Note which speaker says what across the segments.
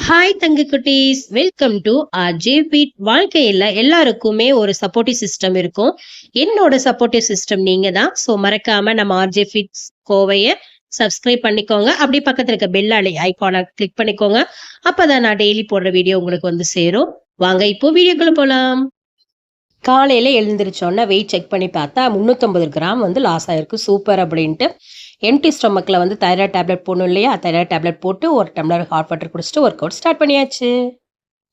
Speaker 1: Hi தங்க குட்டீஸ், welcome to ஜேபீட். வாழ்க்கையில் எல்லாருக்குமே ஒரு சப்போர்ட்டிவ் சிஸ்டம் இருக்கும். என்னோட சப்போர்ட்டிவ் சிஸ்டம் நீங்க தான். ஸோ மறக்காம நம்ம ஆர்ஜேஃபிட் கோவையை சப்ஸ்கிரைப் பண்ணிக்கோங்க. அப்படி பக்கத்தில் இருக்க பெல் ஐகானை கிளிக் பண்ணிக்கோங்க. அப்பதான் நான் டெய்லி போடுற வீடியோ உங்களுக்கு வந்து சேரும். வாங்க இப்போ வீடியோக்குள்ள போலாம். காலையில எழுந்திரிச்சோன்னா வெயிட் செக் பண்ணி பார்த்தா 350 கிராம் வந்து லாஸ் ஆயிருக்கு. சூப்பர் அப்படின்ட்டு எம்டி ஸ்டொமக்கில் வந்து தைராய்டு டேப்லெட் போடணும் இல்லையா, தைராய்டு டேப்லெட் போட்டு ஒரு டம்ளர் ஹாட் வாட்டர் குடிச்சிட்டு ஒர்க் அவுட் ஸ்டார்ட் பண்ணியாச்சு.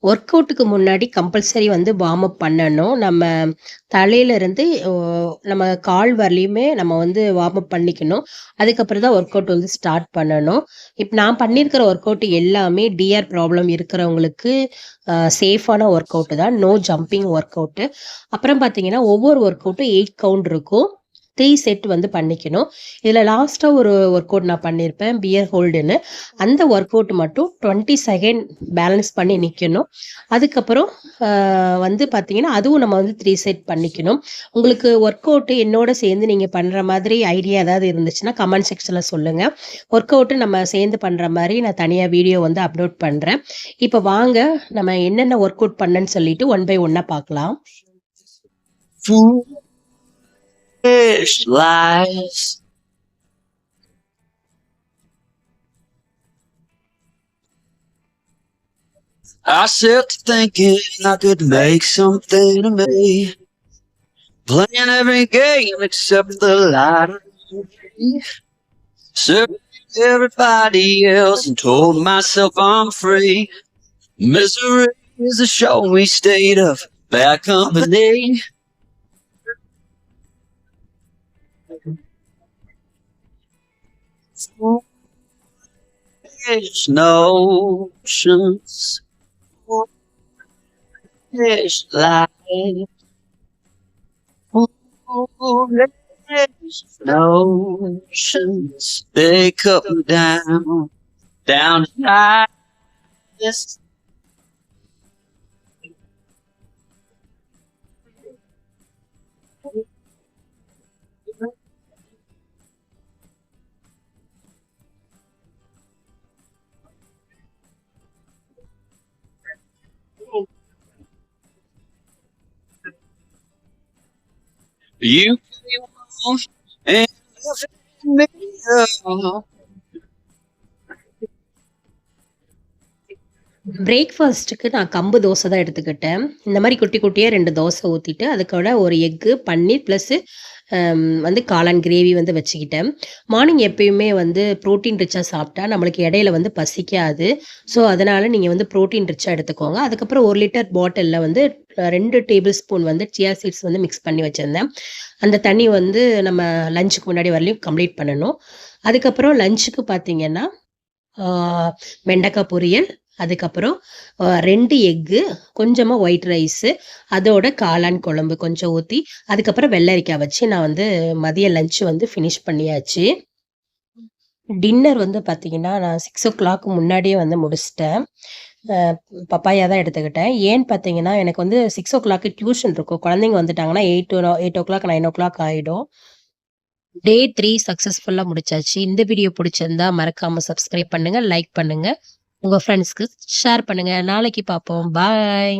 Speaker 1: ஒர்க் அவுட்டுக்கு முன்னாடி கம்பல்சரி வந்து வார்ம் அப் பண்ணணும். நம்ம தலையிலேருந்து நம்ம கால் வரலையுமே நம்ம வந்து வார்ம் அப் பண்ணிக்கணும். அதுக்கப்புறம் தான் ஒர்க் அவுட் வந்து ஸ்டார்ட் பண்ணணும். இப்போ நான் பண்ணியிருக்கிற ஒர்க் அவுட் எல்லாமே டிஆர் ப்ராப்ளம் இருக்கிறவங்களுக்கு சேஃபான ஒர்க் அவுட்டு தான். No jumping work out. அப்புறம் பார்த்தீங்கன்னா ஒவ்வொரு ஒர்க் அவுட்டும் 8 கவுண்ட் இருக்கும். 3 செட் வந்து பண்ணிக்கணும். இதில் லாஸ்ட்டாக ஒரு ஒர்க் அவுட் நான் பண்ணியிருப்பேன், பியர் ஹோல்டுன்னு. அந்த ஒர்க் அவுட் மட்டும் 20 செகண்ட் பேலன்ஸ் பண்ணி நிற்கணும். அதுக்கப்புறம் வந்து பார்த்தீங்கன்னா அதுவும் நம்ம வந்து 3 செட் பண்ணிக்கணும். உங்களுக்கு ஒர்க் அவுட்டு என்னோட சேர்ந்து நீங்கள் பண்ணுற மாதிரி ஐடியா ஏதாவது இருந்துச்சுன்னா கமெண்ட் செக்ஷனில் சொல்லுங்கள். ஒர்க் அவுட்டு நம்ம சேர்ந்து பண்ணுற மாதிரி நான் தனியாக வீடியோ வந்து அப்லோட் பண்ணுறேன். இப்போ வாங்க நம்ம என்னென்ன ஒர்க் அவுட் பண்ணேன்னு சொல்லிட்டு 1 by 1 பார்க்கலாம்.
Speaker 2: Lies. I sit thinking I could make something of me, playing every game except the lottery, serving everybody else and told myself I'm free. Misery is a showy state of bad company. Foolish notions, foolish lies, foolish notions, they cut me down to size. You came along and left me alone.
Speaker 1: பிரேக்ஃபாஸ்ட்டுக்கு நான் கம்பு தோசை தான் எடுத்துக்கிட்டேன். இந்த மாதிரி குட்டி குட்டியாக 2 தோசை ஊற்றிட்டு அதுக்கூட ஒரு எக்கு, பன்னீர் ப்ளஸ்ஸு வந்து காளான் கிரேவி வந்து வச்சுக்கிட்டேன். மார்னிங் எப்பயுமே வந்து ப்ரோட்டீன் ரிச்சாக சாப்பிட்டா நம்மளுக்கு இடையில வந்து பசிக்காது. ஸோ அதனால் நீங்கள் வந்து ப்ரோட்டீன் ரிச்சாக எடுத்துக்கோங்க. அதுக்கப்புறம் 1 லிட்டர் பாட்டிலில் வந்து 2 டேபிள் ஸ்பூன் வந்து சியா சீட்ஸ் வந்து மிக்ஸ் பண்ணி வச்சுருந்தேன். அந்த தண்ணி வந்து நம்ம லஞ்சுக்கு முன்னாடி வரலையும் கம்ப்ளீட் பண்ணணும். அதுக்கப்புறம் லஞ்சுக்கு பார்த்தீங்கன்னா வெண்டைக்காய் பொரியல், அதுக்கப்புறம் 2 எக்கு, கொஞ்சமாக ஒயிட் ரைஸு, அதோட காளான் குழம்பு கொஞ்சம் ஊற்றி, அதுக்கப்புறம் வெள்ளரிக்காய் வச்சு நான் வந்து மதிய லஞ்சு வந்து ஃபினிஷ் பண்ணியாச்சு. டின்னர் வந்து பார்த்தீங்கன்னா நான் 6:00 முன்னாடியே வந்து முடிச்சிட்டேன். பப்பாயா தான் எடுத்துக்கிட்டேன். ஏன்னு பார்த்தீங்கன்னா எனக்கு வந்து 6:00 டியூஷன் இருக்கும். குழந்தைங்க வந்துட்டாங்கன்னா 8:00 9:00 ஆகிடும். டே 3 சக்ஸஸ்ஃபுல்லாக முடிச்சாச்சு. இந்த வீடியோ பிடிச்சிருந்தா மறக்காமல் சப்ஸ்கிரைப் பண்ணுங்கள், லைக் பண்ணுங்கள், உங்கள் ஃப்ரெண்ட்ஸ்க்கு ஷேர் பண்ணுங்கள். நாளைக்கு பார்ப்போம். பாய்.